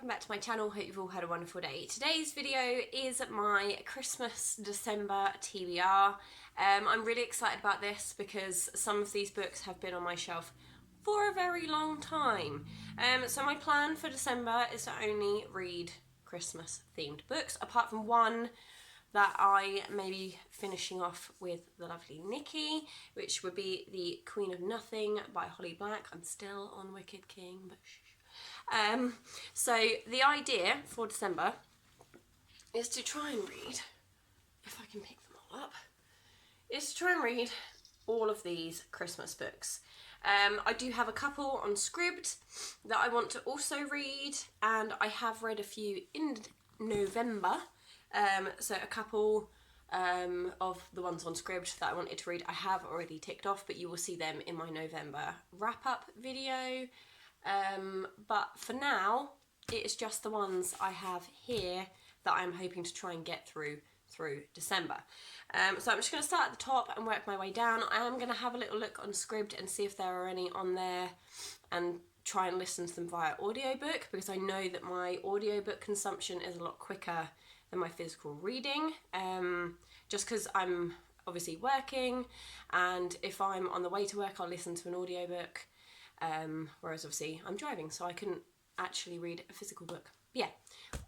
welcome back to my channel. Hope you've all had a wonderful day. Today's video is my Christmas December TBR. I'm really excited about this because some of these books have been on my shelf for a very long time. So my plan for December is to only read Christmas themed books, apart from one that I may be finishing off with the lovely Nikki, which would be The Queen of Nothing by Holly Black. I'm still on Wicked King, but so the idea for December is to try and read, if I can pick them all up, is to try and read all of these Christmas books. I do have a couple on Scribd that I want to also read, and I have read a few in November. So a couple of the ones on Scribd that I wanted to read I have already ticked off, but you will see them in my November wrap-up video. But for now, it is just the ones I have here that I'm hoping to try and get through December. So I'm just going to start at the top and work my way down. I am going to have a little look on Scribd and see if there are any on there and try and listen to them via audiobook, because I know that my audiobook consumption is a lot quicker than my physical reading, just because I'm obviously working, and if I'm on the way to work I'll listen to an audiobook, whereas obviously I'm driving, so I couldn't actually read a physical book. But yeah,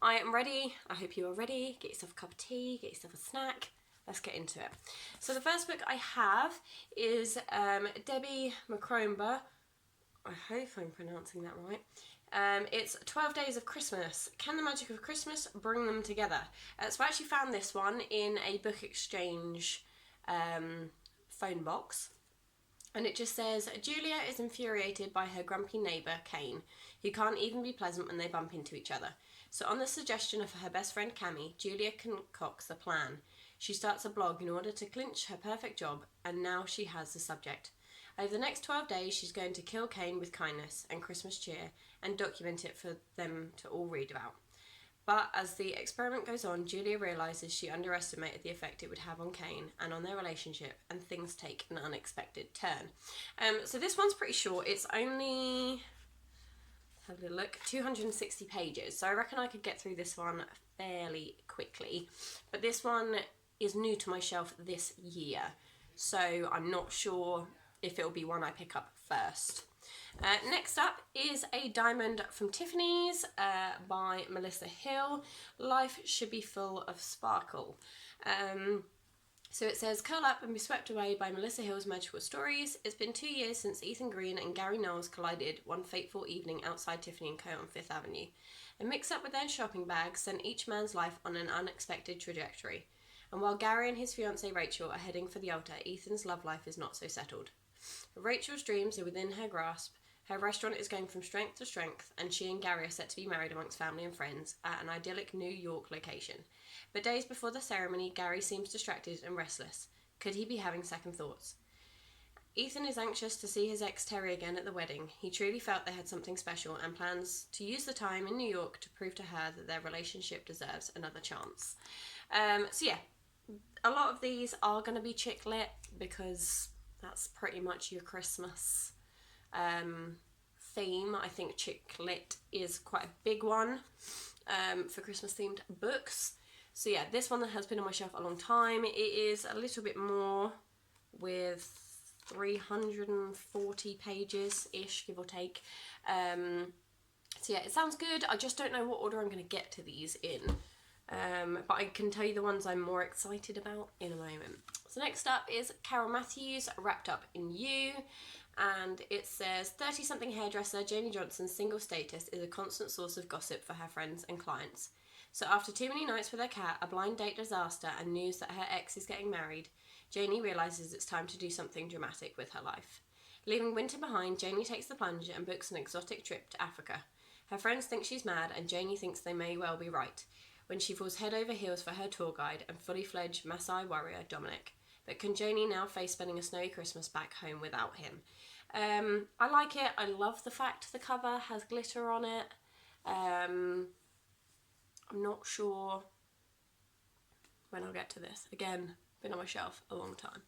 I am ready. I hope you are ready. Get yourself a cup of tea, get yourself a snack. Let's get into it. So the first book I have is Debbie Macromba. I hope I'm pronouncing that right. It's 12 Days of Christmas. Can the magic of Christmas bring them together? So I actually found this one in a book exchange phone box. And it just says, Julia is infuriated by her grumpy neighbour, Kane, who can't even be pleasant when they bump into each other. So on the suggestion of her best friend Cammy, Julia concocts a plan. She starts a blog in order to clinch her perfect job, and now she has the subject. Over the next 12 days, she's going to kill Kane with kindness and Christmas cheer and document it for them to all read about. But as the experiment goes on, Julia realises she underestimated the effect it would have on Kane and on their relationship, and things take an unexpected turn. So this one's pretty short. It's only, have a little look, 260 pages. So I reckon I could get through this one fairly quickly. But this one is new to my shelf this year, so I'm not sure if it'll be one I pick up first. Next up is A Diamond from Tiffany's by Melissa Hill. Life should be full of sparkle. So it says, curl up and be swept away by Melissa Hill's magical stories. It's been 2 years since Ethan Green and Gary Knowles collided one fateful evening outside Tiffany & Co. on Fifth Avenue. A mix-up with their shopping bags sent each man's life on an unexpected trajectory. And while Gary and his fiancée Rachel are heading for the altar, Ethan's love life is not so settled. Rachel's dreams are within her grasp. Her restaurant is going from strength to strength, and she and Gary are set to be married amongst family and friends at an idyllic New York location. But days before the ceremony, Gary seems distracted and restless. Could he be having second thoughts? Ethan is anxious to see his ex Terry again at the wedding. He truly felt they had something special and plans to use the time in New York to prove to her that their relationship deserves another chance. So yeah, a lot of these are going to be chick lit because that's pretty much your Christmas theme. I think chick lit is quite a big one for Christmas themed books. So yeah, this one that has been on my shelf a long time. It is a little bit more, with 340 pages ish, give or take. So yeah, it sounds good. I just don't know what order I'm going to get to these in. But I can tell you the ones I'm more excited about in a moment. So next up is Carol Matthews, Wrapped Up in You. And it says, 30-something hairdresser Janie Johnson's single status is a constant source of gossip for her friends and clients. So after too many nights with her cat, a blind date disaster, and news that her ex is getting married, Janie realises it's time to do something dramatic with her life. Leaving winter behind, Janie takes the plunge and books an exotic trip to Africa. Her friends think she's mad, and Janie thinks they may well be right, when she falls head over heels for her tour guide and fully fledged Maasai warrior Dominic. But can Janie now face spending a snowy Christmas back home without him? I like it. I love the fact the cover has glitter on it. I'm not sure when I'll get to this. Again, been on my shelf a long time.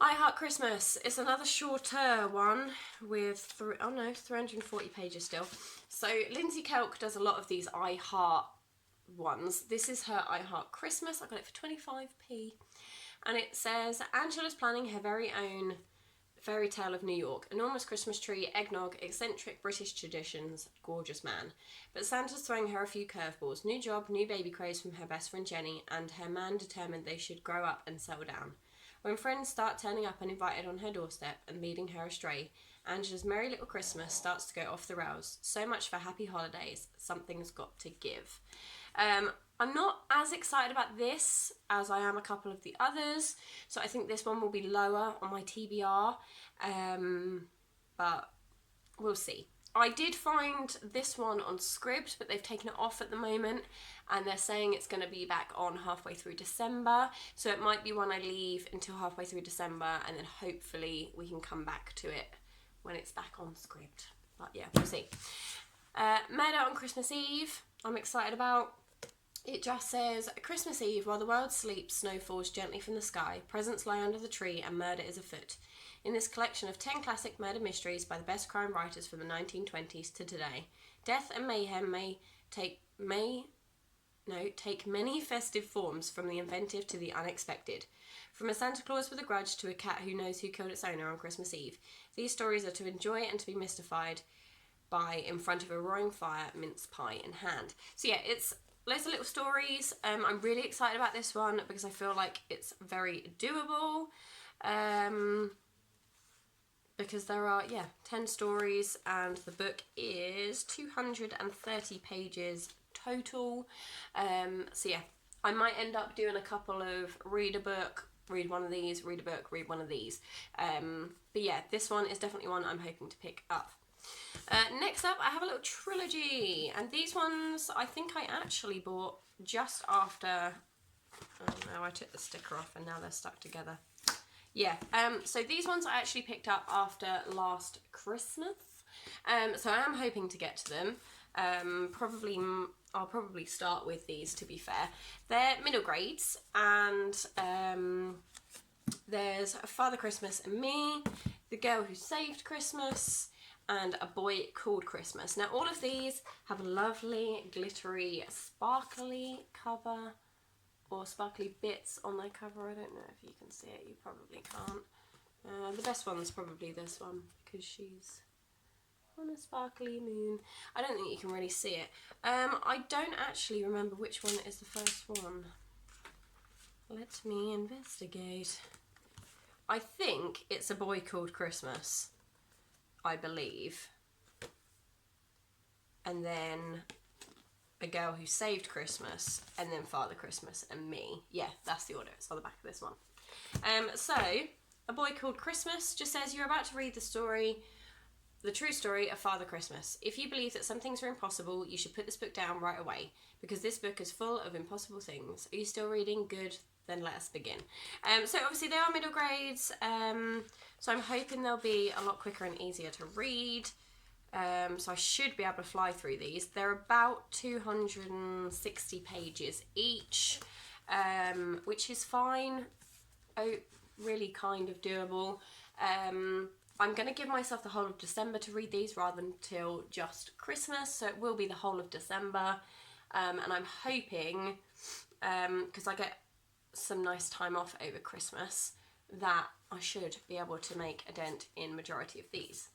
I Heart Christmas. It's another shorter one with 340 pages still. So Lindsay Kelk does a lot of these I Heart ones. This is her I Heart Christmas. I got it for 25p. And it says, Angela's planning her very own fairy tale of New York. Enormous Christmas tree, eggnog, eccentric British traditions, gorgeous man. But Santa's throwing her a few curveballs. New job, new baby craze from her best friend Jenny, and her man determined they should grow up and settle down. When friends start turning up uninvited on her doorstep and leading her astray, Angela's merry little Christmas starts to go off the rails. So much for happy holidays. Something's got to give. I'm not as excited about this as I am a couple of the others, so I think this one will be lower on my TBR, but we'll see. I did find this one on Scribd, but they've taken it off at the moment, and they're saying it's going to be back on halfway through December, so it might be one I leave until halfway through December, and then hopefully we can come back to it when it's back on Scribd. But yeah, we'll see. Murder on Christmas Eve, I'm excited about. It just says, Christmas Eve, while the world sleeps, snow falls gently from the sky, presents lie under the tree, and murder is afoot. In this collection of 10 classic murder mysteries by the best crime writers from the 1920s to today, death and mayhem take many festive forms, from the inventive to the unexpected. From a Santa Claus with a grudge to a cat who knows who killed its owner on Christmas Eve, these stories are to enjoy and to be mystified by in front of a roaring fire, mince pie in hand. So yeah, it's loads of little stories. I'm really excited about this one because I feel like it's very doable. Because there are, 10 stories, and the book is 230 pages total. So yeah, I might end up doing a couple of read a book, read one of these, read a book, read one of these. But yeah, this one is definitely one I'm hoping to pick up. Next up, I have a little trilogy, and these ones I think I actually bought just after, oh no, I took the sticker off and now they're stuck together. Yeah, so these ones I actually picked up after last Christmas, so I am hoping to get to them. I'll probably start with these, to be fair. They're middle grades, and there's Father Christmas and Me, The Girl Who Saved Christmas, and A Boy Called Christmas. Now all of these have a lovely, glittery, sparkly cover, or sparkly bits on their cover. I don't know if you can see it, you probably can't. The best one's probably this one, because she's on a sparkly moon. I don't think you can really see it. I don't actually remember which one is the first one. Let me investigate. I think it's A Boy Called Christmas, I believe. And then A Girl Who Saved Christmas, and then Father Christmas and Me. Yeah, that's the order. It's on the back of this one. So, A Boy Called Christmas just says, you're about to read the story, the true story of Father Christmas. If you believe that some things are impossible, you should put this book down right away, because this book is full of impossible things. Are you still reading? Good. Then let us begin. So obviously they are middle grades, so I'm hoping they'll be a lot quicker and easier to read. So I should be able to fly through these. They're about 260 pages each, which is fine. Oh, really kind of doable. I'm going to give myself the whole of December to read these rather than till just Christmas, so it will be the whole of December. And I'm hoping, because I get some nice time off over Christmas, that I should be able to make a dent in majority of these.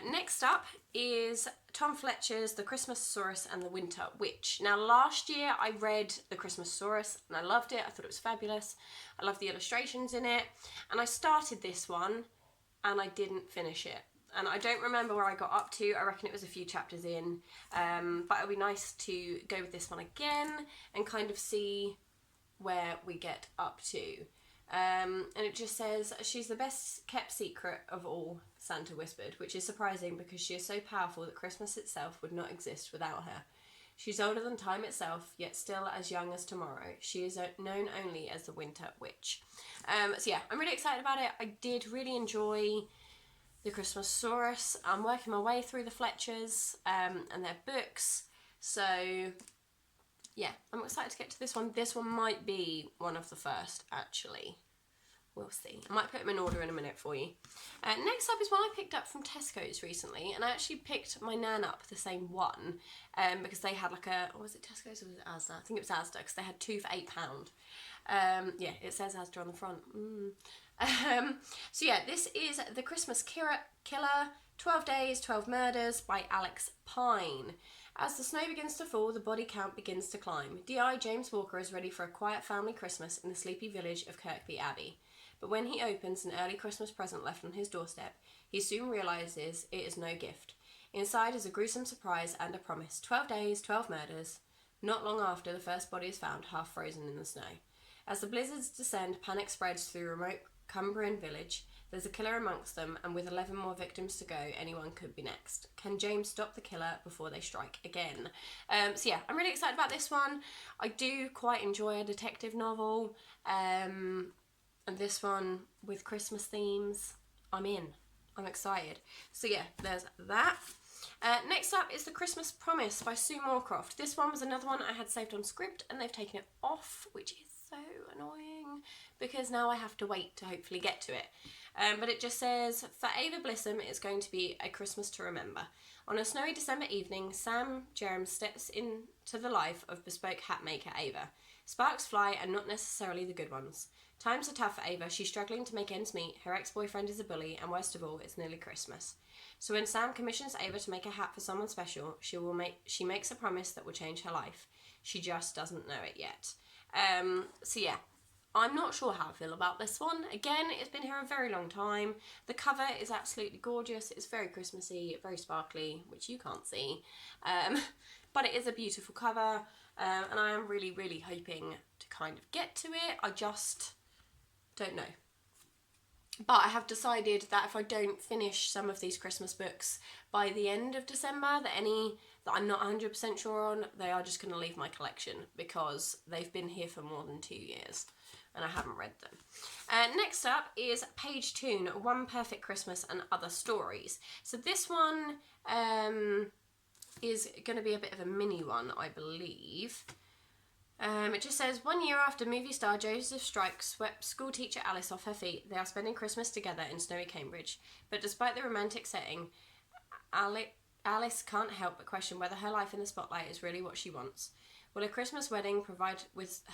Next up is Tom Fletcher's The Christmasaurus and the Winter Witch. Now last year I read The Christmasaurus and I loved it. I thought it was fabulous. I loved the illustrations in it, and I started this one and I didn't finish it. And I don't remember where I got up to. I reckon it was a few chapters in, but it'll be nice to go with this one again and kind of see where we get up to. And it just says, she's the best kept secret of all, Santa whispered, which is surprising because she is so powerful that Christmas itself would not exist without her. She's older than time itself, yet still as young as tomorrow. She is known only as the Winter Witch. So yeah, I'm really excited about it. I did really enjoy The Christmasaurus. I'm working my way through the Fletchers and their books. So yeah, I'm excited to get to this one. This one might be one of the first, actually. We'll see. I might put them in order in a minute for you. Next up is one I picked up from Tesco's recently, and I actually picked my nan up the same one because they had like a, or was it Tesco's or was it Asda? I think it was Asda because they had 2 for £8. Yeah, it says Asda on the front. So yeah, this is The Christmas Killer, 12 Days, 12 Murders by Alex Pine. As the snow begins to fall, the body count begins to climb. D.I. James Walker is ready for a quiet family Christmas in the sleepy village of Kirkby Abbey. But when he opens an early Christmas present left on his doorstep, he soon realises it is no gift. Inside is a gruesome surprise and a promise. 12 days, 12 murders. Not long after, the first body is found, half frozen in the snow. As the blizzards descend, panic spreads through remote Cumbrian village. There's a killer amongst them, and with 11 more victims to go, anyone could be next. Can James stop the killer before they strike again? So yeah, I'm really excited about this one. I do quite enjoy a detective novel, and this one with Christmas themes, I'm in. I'm excited. So yeah, there's that. Next up is The Christmas Promise by Sue Moorcroft. This one was another one I had saved on script, and they've taken it off, which is so annoying because now I have to wait to hopefully get to it. But it just says, for Ava Blissum, it's going to be a Christmas to remember. On a snowy December evening, Sam Jerem steps into the life of bespoke hat maker Ava. Sparks fly, and not necessarily the good ones. Times are tough for Ava. She's struggling to make ends meet, her ex-boyfriend is a bully, and worst of all, it's nearly Christmas. So when Sam commissions Ava to make a hat for someone special, she makes a promise that will change her life. She just doesn't know it yet. So yeah, I'm not sure how I feel about this one. Again, it's been here a very long time. The cover is absolutely gorgeous. It's very Christmassy, very sparkly, which you can't see. But it is a beautiful cover, and I am really, really hoping to kind of get to it. I just don't know. But I have decided that if I don't finish some of these Christmas books by the end of December, that any that I'm not 100% sure on, they are just going to leave my collection because they've been here for more than 2 years and I haven't read them. Next up is Page Toon, One Perfect Christmas and Other Stories. So this one is going to be a bit of a mini one, I believe. It just says, 1 year after movie star Joseph Strike swept school teacher Alice off her feet, they are spending Christmas together in snowy Cambridge. But despite the romantic setting, Alice can't help but question whether her life in the spotlight is really what she wants. Will a Christmas wedding provide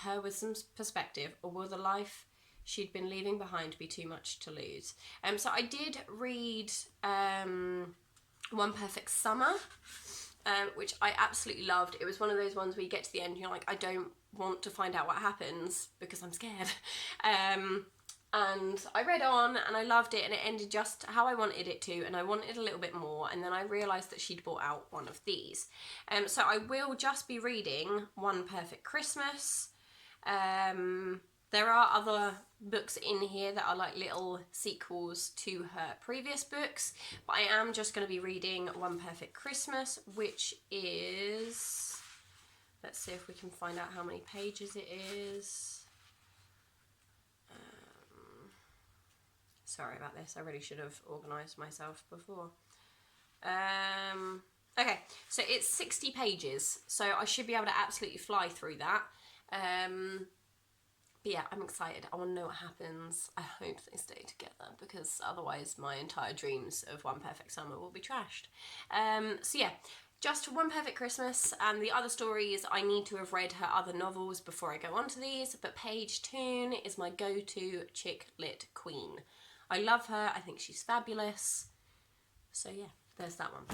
her with some perspective, or will the life she'd been leaving behind be too much to lose? So I did read One Perfect Summer, which I absolutely loved. It was one of those ones where you get to the end and you're like, I don't want to find out what happens because I'm scared. And I read on and I loved it, and it ended just how I wanted it to, and I wanted a little bit more, and then I realised that she'd bought out one of these. So I will just be reading One Perfect Christmas. There are other books in here that are like little sequels to her previous books, but I am just going to be reading One Perfect Christmas, which is, let's see if we can find out how many pages it is. Sorry about this, I really should have organised myself before. Okay, so it's 60 pages, so I should be able to absolutely fly through that. But yeah, I'm excited. I want to know what happens. I hope they stay together, because otherwise my entire dreams of One Perfect Summer will be trashed. So yeah, just One Perfect Christmas, and the other stories I need to have read her other novels before I go on to these, but Page Toon is my go-to chick lit queen. I love her, I think she's fabulous. So yeah, there's that one.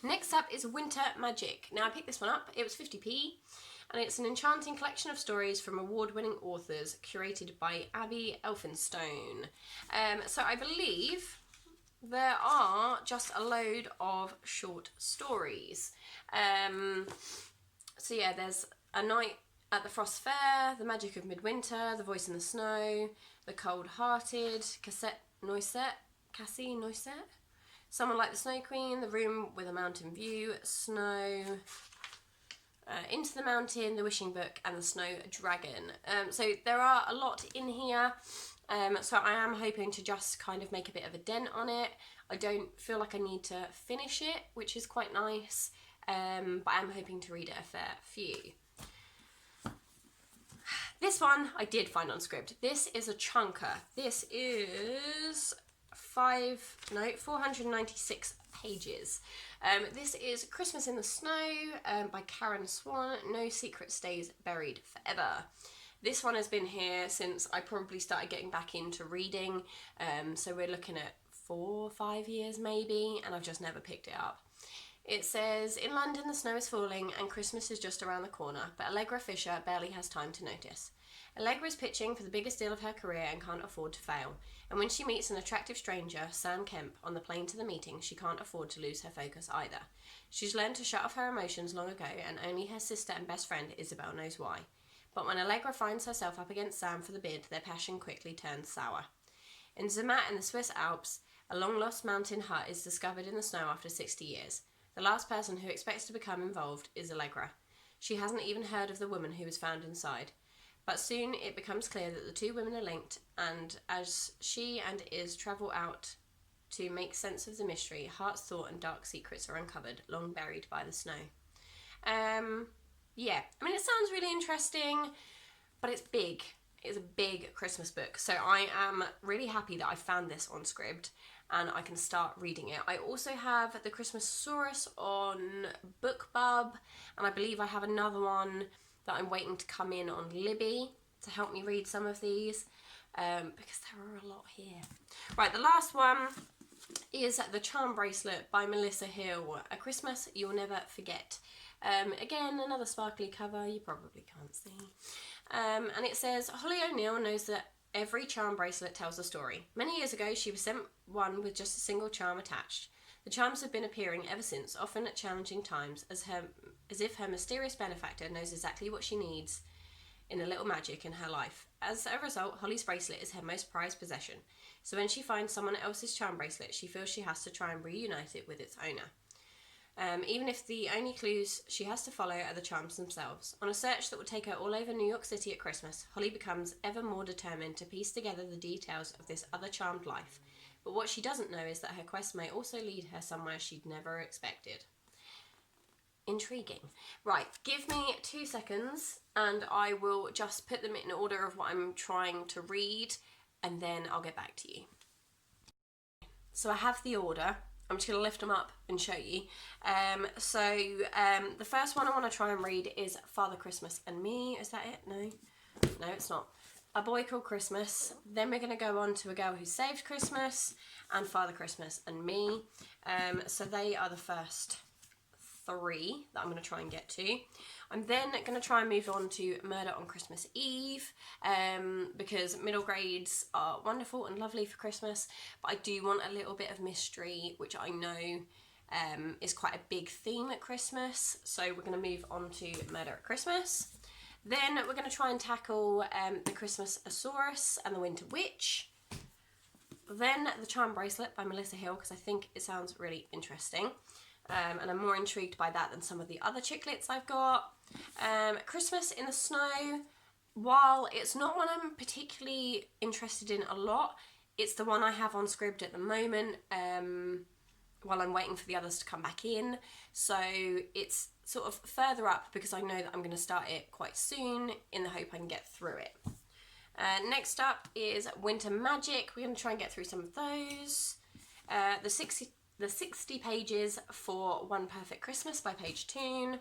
Next up is Winter Magic. Now I picked this one up, it was 50p, and it's an enchanting collection of stories from award-winning authors curated by Abby Elphinstone. So I believe there are just a load of short stories. So yeah, there's A Night at the Frost Fair, The Magic of Midwinter, The Voice in the Snow, The Cold-Hearted, Cassie Noisette, Someone Like the Snow Queen, The Room with a Mountain View, Snow, Into the Mountain, The Wishing Book, and The Snow Dragon. So there are a lot in here, so I am hoping to just kind of make a bit of a dent on it. I don't feel like I need to finish it, which is quite nice, but I'm hoping to read a fair few. This one I did find on Scribd. This is a chunker. This is 496 pages. This is Christmas in the Snow by Karen Swan. No secret stays buried forever. This one has been here since I probably started getting back into reading. So we're looking at 4 or 5 years maybe, and I've just never picked it up. It says, in London the snow is falling and Christmas is just around the corner, but Allegra Fisher barely has time to notice. Allegra is pitching for the biggest deal of her career and can't afford to fail. And when she meets an attractive stranger, Sam Kemp, on the plane to the meeting, she can't afford to lose her focus either. She's learned to shut off her emotions long ago, and only her sister and best friend Isabel knows why. But when Allegra finds herself up against Sam for the bid, their passion quickly turns sour. In Zermatt in the Swiss Alps, a long-lost mountain hut is discovered in the snow after 60 years. The last person who expects to become involved is Allegra. She hasn't even heard of the woman who was found inside. But soon it becomes clear that the two women are linked, and as she and Iz travel out to make sense of the mystery, heart's thought and dark secrets are uncovered, long buried by the snow. Yeah, I mean, it sounds really interesting, but it's big. It's a big Christmas book, so I am really happy that I found this on Scribd and I can start reading it. I also have the Christmas Saurus on BookBub, and I believe I have another one that I'm waiting to come in on Libby to help me read some of these, because there are a lot here. Right, the last one is The Charm Bracelet by Melissa Hill, A Christmas You'll Never Forget. Again, another sparkly cover, you probably can't see. And it says, Holly O'Neill knows that every charm bracelet tells a story. Many years ago, she was sent one with just a single charm attached. The charms have been appearing ever since, often at challenging times, as if her mysterious benefactor knows exactly what she needs in a little magic in her life. As a result, Holly's bracelet is her most prized possession. So when she finds someone else's charm bracelet, she feels she has to try and reunite it with its owner. Even if the only clues she has to follow are the charms themselves. On a search that will take her all over New York City at Christmas, Holly becomes ever more determined to piece together the details of this other charmed life. But what she doesn't know is that her quest may also lead her somewhere she'd never expected. Intriguing. Right, give me 2 seconds and I will just put them in order of what I'm trying to read, and then I'll get back to you. So I have the order. I'm just going to lift them up and show you. The first one I want to try and read is Father Christmas and Me. Is that it? No, it's not. A Boy Called Christmas. Then we're going to go on to A Girl Who Saved Christmas and Father Christmas and Me. So they are the first 3 that I'm going to try and get to. I'm then going to try and move on to Murder on Christmas Eve, because middle grades are wonderful and lovely for Christmas, but I do want a little bit of mystery, which I know is quite a big theme at Christmas. So we're going to move on to Murder at Christmas. Then we're going to try and tackle the Christmas Asaurus and the Winter Witch. Then The Charm Bracelet by Melissa Hill, because I think it sounds really interesting. And I'm more intrigued by that than some of the other chick lits I've got. Christmas in the Snow, while it's not one I'm particularly interested in a lot, it's the one I have on Scribd at the moment, while I'm waiting for the others to come back in. So it's sort of further up because I know that I'm going to start it quite soon in the hope I can get through it. Next up is Winter Magic. We're going to try and get through some of those. The 60 pages for One Perfect Christmas by Paige Toon.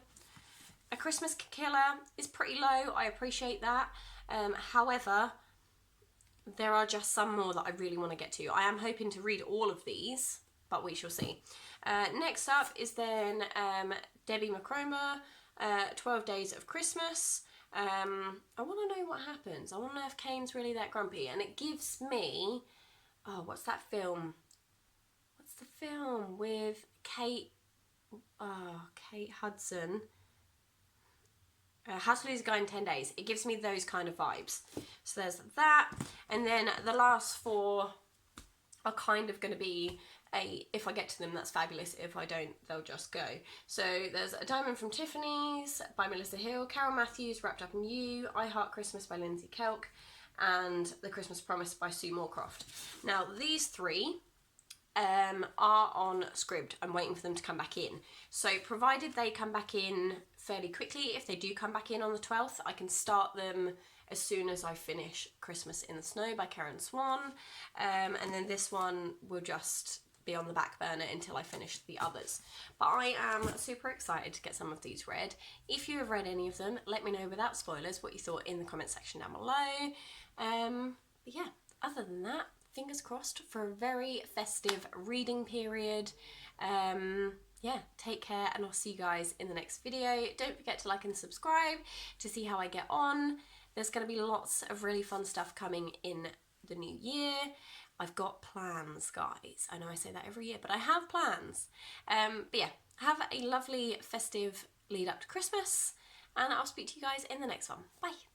A Christmas Killer is pretty low, I appreciate that. However, there are just some more that I really want to get to. I am hoping to read all of these, but we shall see. Next up is then Debbie McCroma, 12 Days of Christmas. I want to know what happens. I want to know if Kane's really that grumpy. And it gives me... Oh, what's that film? What's the film with Kate Hudson? How to Lose a Guy in 10 Days. It gives me those kind of vibes. So there's that. And then the last 4 are kind of going to be if I get to them, that's fabulous. If I don't, they'll just go. So there's A Diamond from Tiffany's by Melissa Hill, Carol Matthews, Wrapped Up in You, I Heart Christmas by Lindsay Kelk, and The Christmas Promise by Sue Moorcroft. Now, these 3 are on Scribd. I'm waiting for them to come back in. So provided they come back in fairly quickly, if they do come back in on the 12th, I can start them as soon as I finish Christmas in the Snow by Karen Swan, and then this one will just be on the back burner until I finish the others. But I am super excited to get some of these read. If you have read any of them, let me know without spoilers what you thought in the comment section down below. But yeah, other than that, fingers crossed for a very festive reading period. Yeah, take care, and I'll see you guys in the next video. Don't forget to like and subscribe to see how I get on. There's going to be lots of really fun stuff coming in the new year. I've got plans, guys. I know I say that every year, but I have plans. But yeah, have a lovely festive lead up to Christmas, and I'll speak to you guys in the next one. Bye.